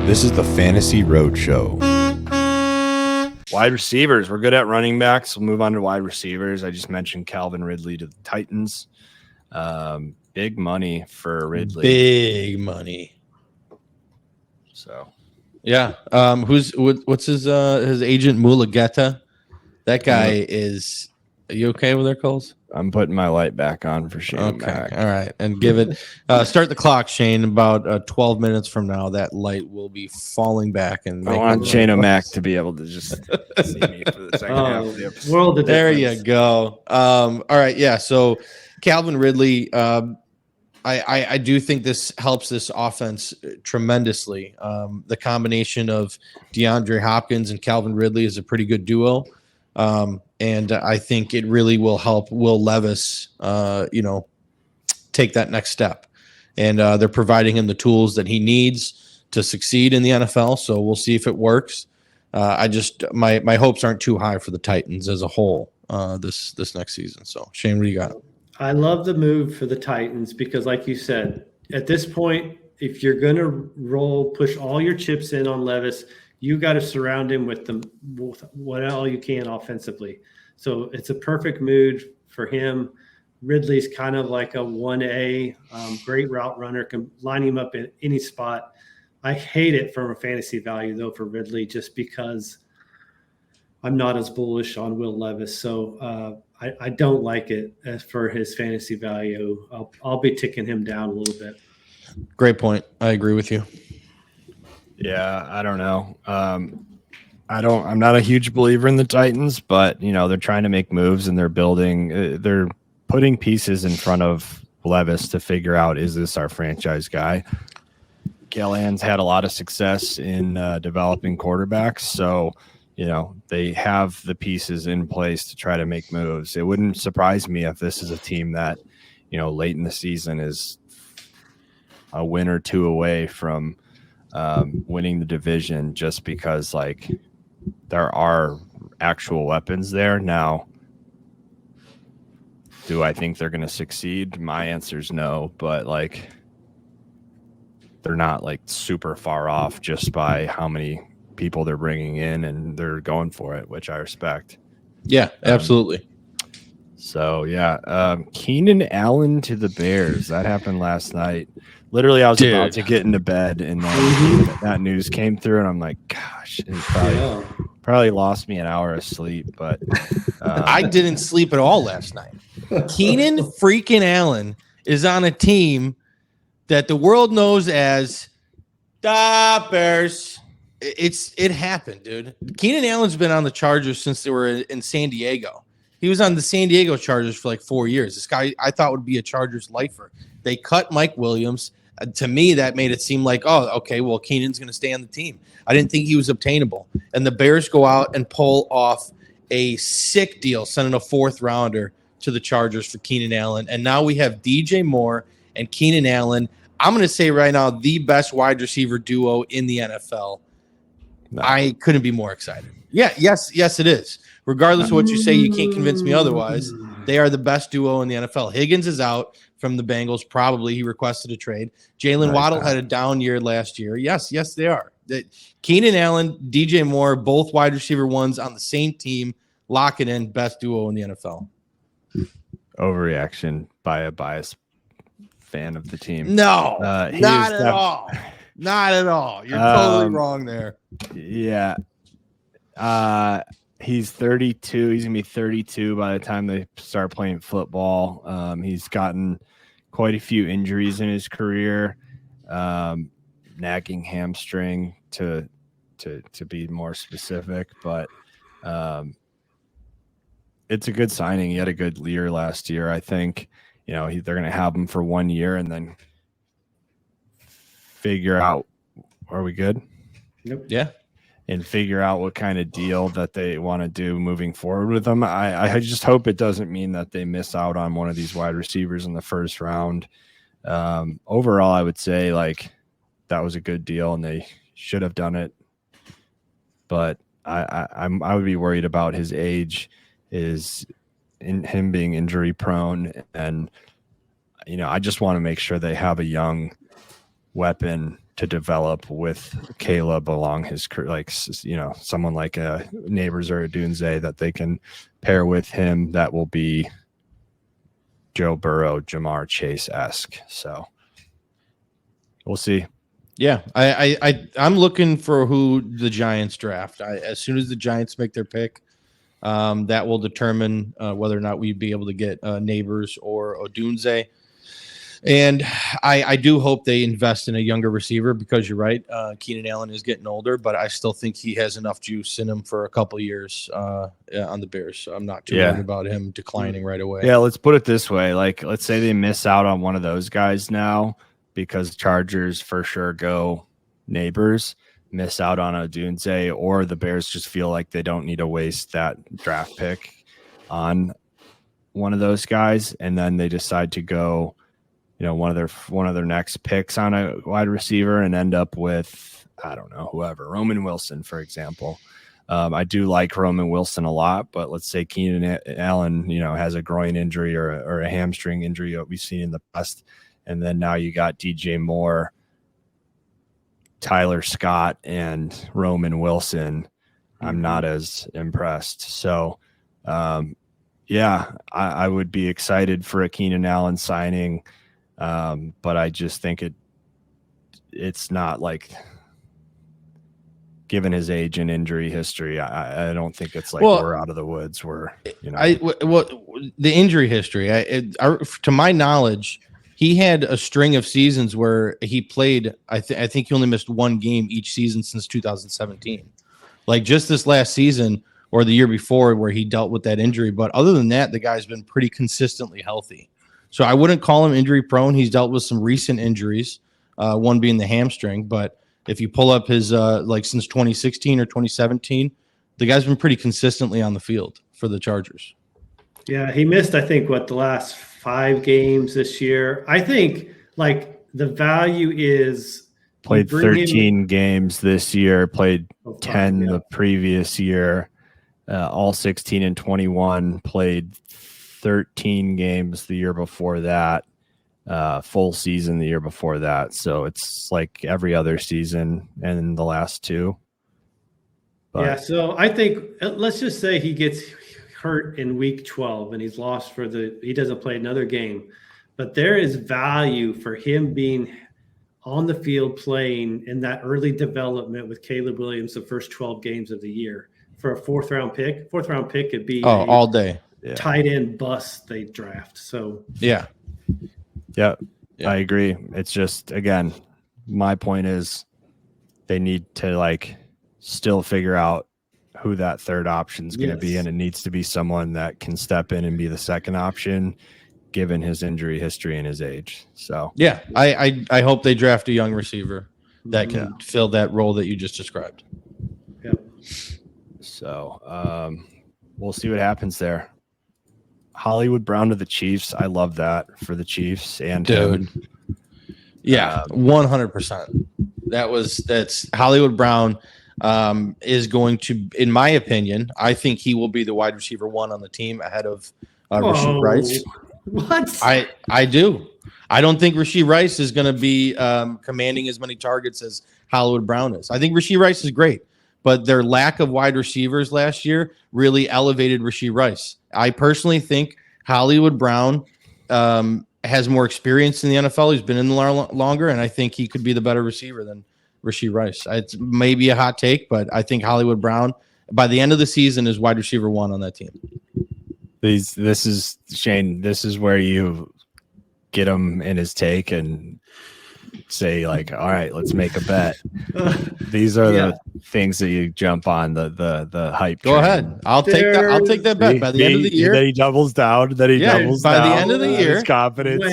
This is the Fantasy Roadshow. Wide receivers. We're good at running backs. We'll move on to wide receivers. I just mentioned Calvin Ridley to the Titans. Big money for Ridley. Big money. So, yeah. What's his agent Mulugeta? That guy is. Are you okay with their calls? I'm putting my light back on for Shane. Okay. All right. And give it. Start the clock, Shane. About 12 minutes from now, that light will be falling back. And I want Shane O'Mac to be able to just see me for the second half of the episode. World of there difference. You go. All right. Yeah. So Calvin Ridley. I do think this helps this offense tremendously. The combination of DeAndre Hopkins and Calvin Ridley is a pretty good duo. And I think it really will help Will Levis, take that next step. And they're providing him the tools that he needs to succeed in the NFL. So we'll see if it works. My hopes aren't too high for the Titans as a whole this next season. So Shane, what do you got? I love the move for the Titans because, like you said, at this point, if you're going to push all your chips in on Levis, you got to surround him with what all you can offensively. So it's a perfect mood for him. Ridley's kind of like a 1A, great route runner, can line him up in any spot. I hate it from a fantasy value, though, for Ridley, just because I'm not as bullish on Will Levis. So I don't like it as for his fantasy value. I'll be ticking him down a little bit. Great point. I agree with you. Yeah, I don't know. I'm not a huge believer in the Titans, but they're trying to make moves and they're putting pieces in front of Levis to figure out, is this our franchise guy? Callahan's had a lot of success in developing quarterbacks, so they have the pieces in place to try to make moves. It wouldn't surprise me if this is a team that, late in the season is a win or two away from winning the division, just because there are actual weapons there. Now, do I think they're going to succeed? My answer is no, but they're not super far off just by how many people they're bringing in, and they're going for it, which I respect. Yeah, absolutely. Keenan Allen to the Bears. That happened last night. Literally, I was about to get into bed, and that news came through, and I'm like, gosh, it probably lost me an hour of sleep. But I didn't sleep at all last night. Keenan freaking Allen is on a team that the world knows as the Bears. It happened, dude. Keenan Allen's been on the Chargers since they were in San Diego. He was on the San Diego Chargers for 4 years. This guy I thought would be a Chargers lifer. They cut Mike Williams. To me, that made it seem like, oh, okay, well, Keenan's going to stay on the team. I didn't think he was obtainable. And the Bears go out and pull off a sick deal, sending a fourth rounder to the Chargers for Keenan Allen. And now we have DJ Moore and Keenan Allen. I'm going to say right now, the best wide receiver duo in the NFL. No. I couldn't be more excited. Yeah, yes, it is. Regardless of what you say, you can't convince me otherwise. They are the best duo in the NFL. Higgins is out from the Bengals. Probably he requested a trade. Jalen Waddle had a down year last year. Yes, they are. Keenan Allen, DJ Moore, both wide receiver ones on the same team. Lock it in. Best duo in the NFL. Overreaction by a biased fan of the team. No, not at all. Not at all. You're totally wrong there. Yeah. He's 32. He's going to be 32 by the time they start playing football. He's gotten quite a few injuries in his career, nagging hamstring to be more specific. But it's a good signing. He had a good year last year. I think, they're going to have him for 1 year and then figure out, are we good? Nope. Yeah. And figure out what kind of deal that they want to do moving forward with them. I just hope it doesn't mean that they miss out on one of these wide receivers in the first round. Overall, I would say that was a good deal and they should have done it. But I would be worried about his age, is in him being injury prone, and I just want to make sure they have a young weapon to develop with Caleb along his career, like, someone like a Neighbors or a Dunze that they can pair with him that will be Joe Burrow, Jamar Chase-esque. So we'll see. Yeah, I'm looking for who the Giants draft. As soon as the Giants make their pick, that will determine whether or not we'd be able to get Neighbors or Odunze. And I do hope they invest in a younger receiver because you're right. Keenan Allen is getting older, but I still think he has enough juice in him for a couple years on the Bears. So I'm not too worried about him declining right away. Yeah, let's put it this way. Like, let's say they miss out on one of those guys now because Chargers for sure go Neighbors, miss out on a Dunze, or the Bears just feel like they don't need to waste that draft pick on one of those guys, and then they decide to go one of their next picks on a wide receiver and end up with, I don't know, whoever, Roman Wilson, for example. I do like Roman Wilson a lot, but let's say Keenan Allen, has a groin injury or a hamstring injury that we've seen in the past. And then now you got DJ Moore, Tyler Scott, and Roman Wilson. I'm not as impressed. So, I would be excited for a Keenan Allen signing. But I just think it's not like, given his age and injury history, I don't think it's like we're out of the woods. The injury history, to my knowledge, he had a string of seasons where he played. I think he only missed one game each season since 2017. Like just this last season or the year before where he dealt with that injury. But other than that, the guy's been pretty consistently healthy. So I wouldn't call him injury prone. He's dealt with some recent injuries, one being the hamstring. But if you pull up his since 2016 or 2017, the guy's been pretty consistently on the field for the Chargers. Yeah, he missed, I think, the last 5 games this year. I think the value is played 13 games this year, played 10 the previous year, all 16 and 21, played 13 games the year before that, full season the year before that. So it's like every other season and the last 2. But, yeah, so I think let's just say he gets hurt in week 12 and he's lost he doesn't play another game. But there is value for him being on the field playing in that early development with Caleb Williams the first 12 games of the year for a 4th round pick. 4th round pick could be all day. Yeah. Tight end bust they draft. So yeah, I agree. It's just, again, my point is they need to still figure out who that third option is going to be, and it needs to be someone that can step in and be the second option given his injury history and his age. So yeah, I hope they draft a young receiver that can fill that role that you just described. Yep. So we'll see what happens there. Hollywood Brown to the Chiefs. I love that for the Chiefs and dude. Him. Yeah, 100%. That's Hollywood Brown is going to, in my opinion, I think he will be the wide receiver 1 on the team ahead of Rashee Rice. What? I do. I don't think Rashee Rice is going to be commanding as many targets as Hollywood Brown is. I think Rashee Rice is great, but their lack of wide receivers last year really elevated Rashee Rice. I personally think Hollywood Brown has more experience in the NFL. He's been in the longer, and I think he could be the better receiver than Rashee Rice. It's maybe a hot take, but I think Hollywood Brown, by the end of the season, is wide receiver 1 on that team. This is Shane. This is where you get him in his take and say all right, let's make a bet. These are the things that you jump on the hype. Go ahead. I'll take that bet by the end of the year. Then he doubles down. Doubles by down. The end of the year. His confidence.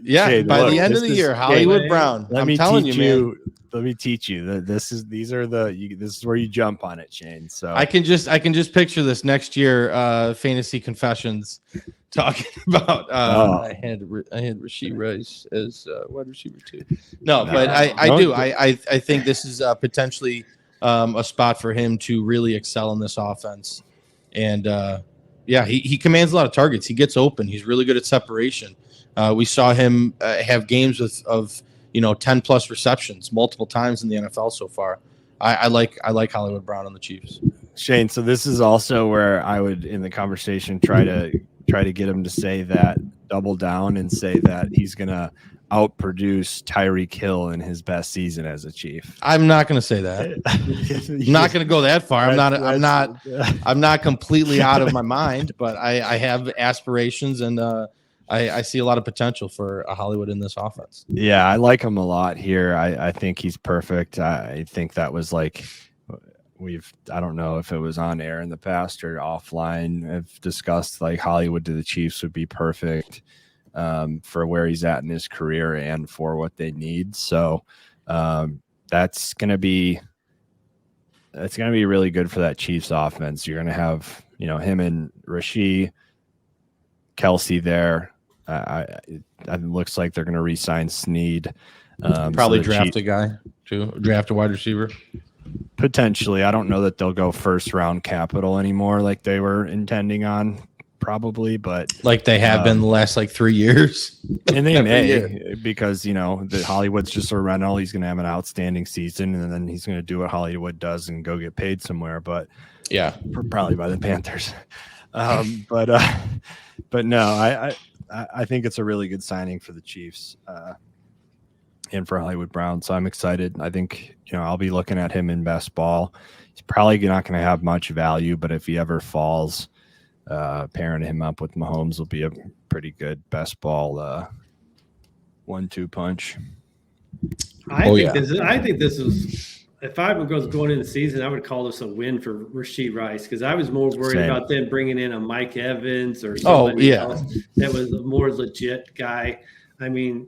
Yeah, Shane, by the end of the year, Hollywood Brown. Let me teach you. This is where you jump on it, Shane. So I can just picture this next year. Fantasy Confessions talking about. I had Rashee Rice as wide receiver 2. No, but I do. I think this is potentially a spot for him to really excel in this offense. And he commands a lot of targets. He gets open. He's really good at separation. We saw him have games of 10 plus receptions multiple times in the NFL so far. I like Hollywood Brown on the Chiefs. Shane, so this is also where I would, in the conversation, try to get him to say that, double down and say that he's gonna outproduce Tyreek Hill in his best season as a Chief. I'm not going to say that. I'm not going to go that far. I'm not completely out of my mind, but I have aspirations, and I see a lot of potential for Hollywood in this offense. Yeah, I like him a lot here. I think he's perfect. I think that was like I don't know if it was on air in the past or offline, have discussed like Hollywood to the Chiefs would be perfect for where he's at in his career and for what they need. So that's gonna be really good for that Chiefs offense. You're gonna have him and Rashee, Kelsey there. It looks like they're gonna re-sign Snead. Probably draft a guy too. Draft a wide receiver. Potentially. I don't know that they'll go first round capital anymore like they were intending on, probably, but like they have been the last 3 years. And they may, because the Hollywood's just a rental. He's going to have an outstanding season, and then he's going to do what Hollywood does and go get paid somewhere. But yeah, probably by the Panthers. But no, I think it's a really good signing for the Chiefs. And for Hollywood Brown. So I'm excited. I think, I'll be looking at him in best ball. He's probably not going to have much value, but if he ever falls, pairing him up with Mahomes will be a pretty good best ball 1-2 punch. I think this is, if I was going into the season, I would call this a win for Rashee Rice, because I was more worried about them bringing in a Mike Evans or somebody else that was a more legit guy. I mean,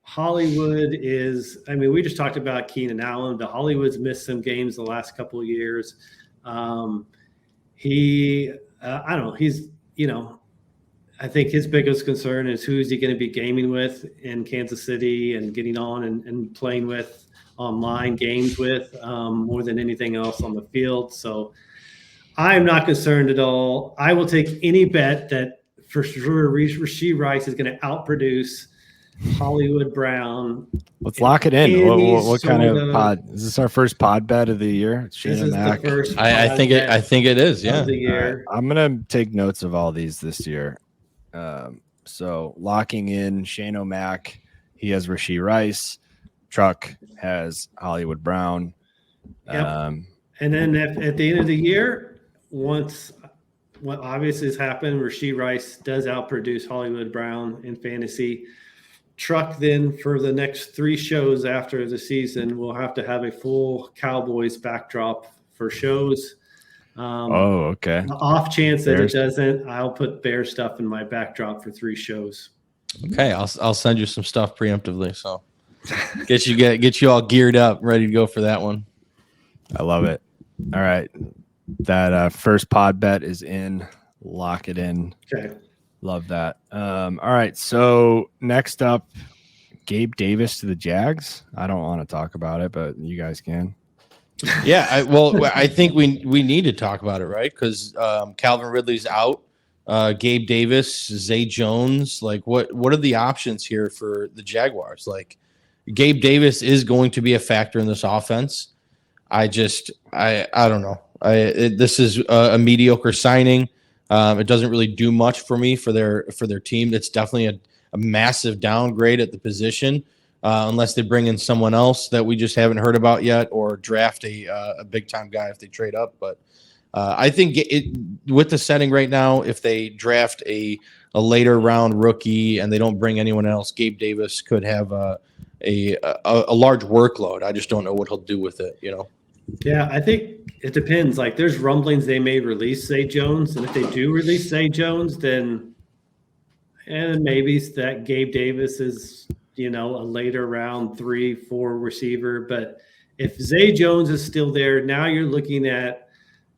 Hollywood is, we just talked about Keenan Allen, but Hollywood's missed some games the last couple of years. I don't know. He's, I think his biggest concern is who's he going to be gaming with in Kansas City and getting on and playing with online games with more than anything else on the field. So I'm not concerned at all. I will take any bet that for sure Rashee Rice is going to outproduce Hollywood Brown. Let's lock it in. What kind of pod is this? Our first pod bet of the year? This is the first. I think it is. Yeah. The year. Right. I'm gonna take notes of all these this year. So locking in Shane O'Mac, he has Rashee Rice. Truck has Hollywood Brown. Yep. And then at the end of the year, once what obviously has happened, Rashee Rice does outproduce Hollywood Brown in fantasy. Truck then for the next 3 shows after the season, we'll have to have a full Cowboys backdrop for shows. Okay. The off chance that it doesn't, I'll put Bear stuff in my backdrop for 3 shows. Okay, I'll send you some stuff preemptively, so get you all geared up, ready to go for that one. I love it. All right, that first pod bet is in. Lock it in. Okay. Love that. All right. So next up, Gabe Davis to the Jags. I don't want to talk about it, but you guys can. Yeah. I think we need to talk about it, right? Because Calvin Ridley's out. Gabe Davis, Zay Jones. What are the options here for the Jaguars? Gabe Davis is going to be a factor in this offense. I don't know. This is a mediocre signing. It doesn't really do much for me for their team. It's definitely a massive downgrade at the position, unless they bring in someone else that we just haven't heard about yet, or draft a big time guy if they trade up. But I think with the setting right now, if they draft a later round rookie and they don't bring anyone else, Gabe Davis could have a large workload. I just don't know what he'll do with it. Yeah, I think it depends. There's rumblings they may release Zay Jones, and if they do release Zay Jones, then maybe that Gabe Davis is a later round 3-4 receiver. But if Zay Jones is still there, now you're looking at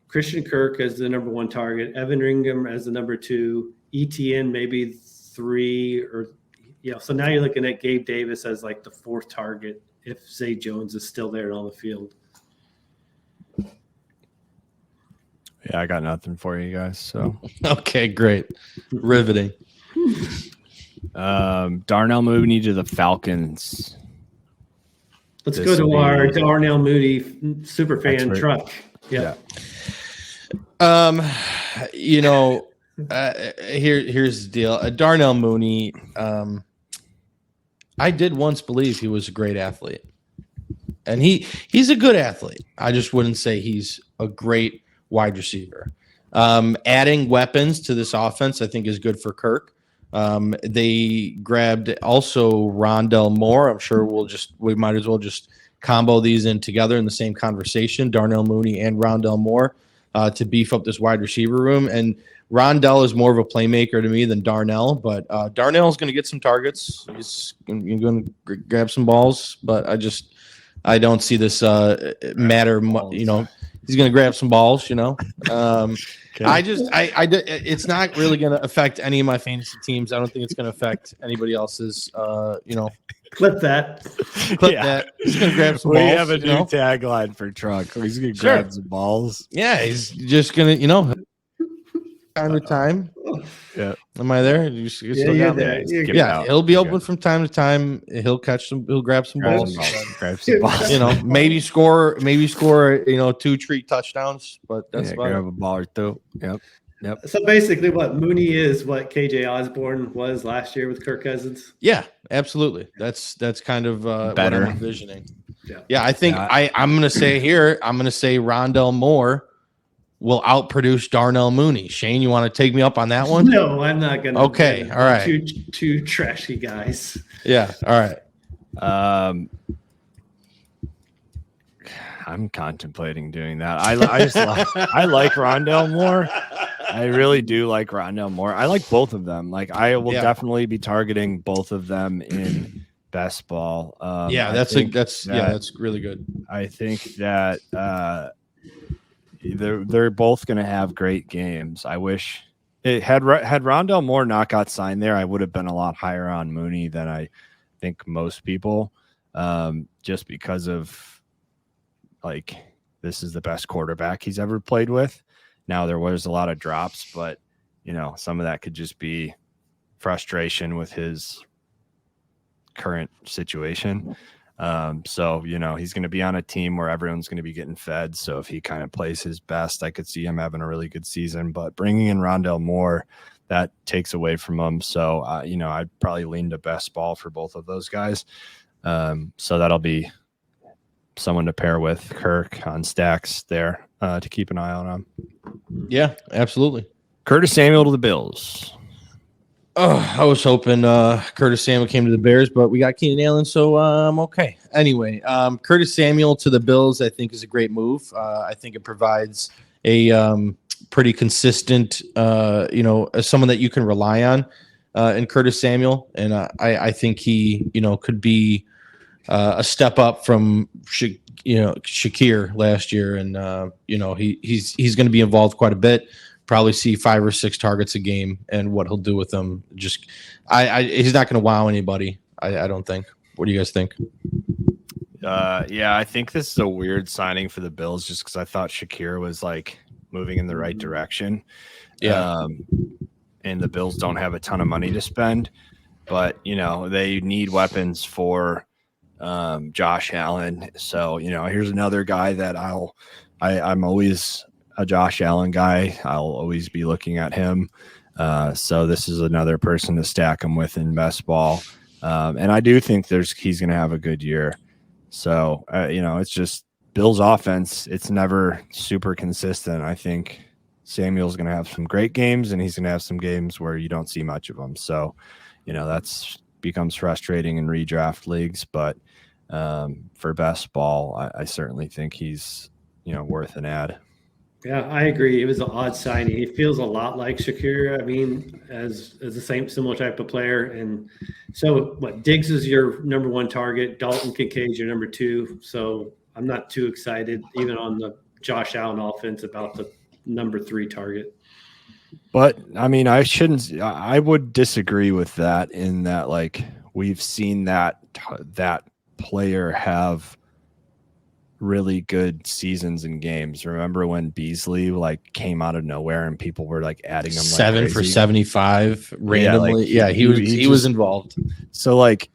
Christian Kirk as the number 1 target, Evan Ingram as the number 2, ETN maybe 3, or so now you're looking at Gabe Davis as the 4th target if Zay Jones is still there on the field. Yeah, I got nothing for you guys. So okay, great, riveting. Darnell Mooney to the Falcons. Let's This go to will our be Darnell Mooney super fan expert. truck. Yeah. You know, here's the deal. Darnell Mooney, I did once believe he was a great athlete. And he's a good athlete. I just wouldn't say he's a great wide receiver. Adding weapons to this offense, I think, is good for Kirk. They grabbed also Rondell Moore. I'm sure we might as well just combo these in together in the same conversation. Darnell Mooney and Rondell Moore to beef up this wide receiver room. And Rondell is more of a playmaker to me than Darnell, but Darnell is going to get some targets. He's going to grab some balls, but I don't see this matter. You know, he's going to grab some balls. You know, it's not really going to affect any of my fantasy teams. I don't think it's going to affect anybody else's. You know, Clip that. That. He's going to grab some we balls. have a new tagline for Truck. He's going to grab some balls. Yeah, he's just going to, you know, time to time. Yeah. Am I there? You're there. Yeah, he'll be open from time to time. He'll grab some balls. Grab some balls. You know, maybe score, you know, 2 treat touchdowns, but that's about grab a ball or two. Yep. So basically what Mooney is what KJ Osborne was last year with Kirk Cousins. Yeah, absolutely. That's kind of better what I'm envisioning. Yeah, I think I'm going to say Rondell Moore will outproduce Darnell Mooney. Shane, you want to take me up on that one? No, I'm not going to. Okay, all right. Two trashy guys. Yeah, all right. I'm contemplating doing that. I like Rondell Moore. I really do like Rondell Moore. I like both of them. Like I will definitely be targeting both of them in best ball. That's really good. I think that they're both going to have great games. I wish it had Rondell Moore not got signed there, I would have been a lot higher on Mooney than I think most people, just because of like this is the best quarterback he's ever played with. Now there was a lot of drops, but you know some of that could just be frustration with his current situation. So, you know, he's going to be on a team where everyone's going to be getting fed. So if he kind of plays his best, I could see him having a really good season, but bringing in Rondell Moore, that takes away from him. So, you know, I'd probably lean to best ball for both of those guys. So that'll be someone to pair with Kirk on stacks there to keep an eye on him. Yeah, absolutely. Curtis Samuel to the Bills. Oh, I was hoping Curtis Samuel came to the Bears, but we got Keenan Allen, so I'm okay. Anyway, Curtis Samuel to the Bills, I think, is a great move. I think it provides a pretty consistent, you know, as someone that you can rely on in Curtis Samuel, and I think he, you know, could be a step up from Shakir last year, and you know, he's going to be involved quite a bit. Probably see 5 or 6 targets a game, and what he'll do with them. Just, he's not going to wow anybody. I don't think. What do you guys think? Yeah, I think this is a weird signing for the Bills, just because I thought Shakir was like moving in the right direction. Yeah, and the Bills don't have a ton of money to spend, but you know they need weapons for Josh Allen. So you know, here's another guy that I'm always a Josh Allen guy. I'll always be looking at him. So this is another person to stack him with in best ball. And I do think he's going to have a good year. So, you know, it's just Bill's offense. It's never super consistent. I think Samuel's going to have some great games, and he's going to have some games where you don't see much of him. So, you know, that's becomes frustrating in redraft leagues, but for best ball, I certainly think he's, you know, worth an ad. Yeah, I agree. It was an odd signing. He feels a lot like Shakir. I mean, as the same similar type of player. And so, what Diggs is your number 1 target. Dalton Kincaid's your number 2. So I'm not too excited, even on the Josh Allen offense, about the number 3 target. But I mean, I would disagree with that in that, like, we've seen that player have really good seasons and games. Remember when Beasley like came out of nowhere and people were like adding him 7 like for crazy? 75 randomly. Yeah, he was involved. So like,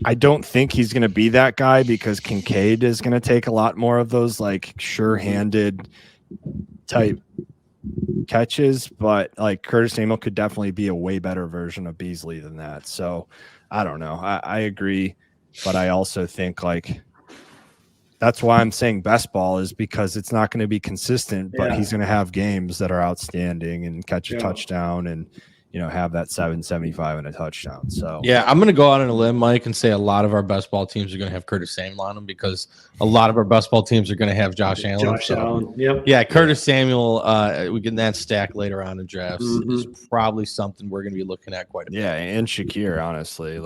I don't think he's going to be that guy because Kincaid is going to take a lot more of those like sure-handed type catches, but like Curtis Samuel could definitely be a way better version of Beasley than that. So I don't know. I agree, but I also think like that's why I'm saying best ball is because it's not going to be consistent, but he's going to have games that are outstanding and catch a touchdown and, you know, have that 775 and a touchdown. So yeah, I'm going to go out on a limb, Mike, and say a lot of our best ball teams are going to have Curtis Samuel on them because a lot of our best ball teams are going to have Josh Allen. Allen. Yep. Yeah, Curtis Samuel, we get that stack later on in drafts is probably something we're going to be looking at quite a bit. yeah, and Shakir, honestly.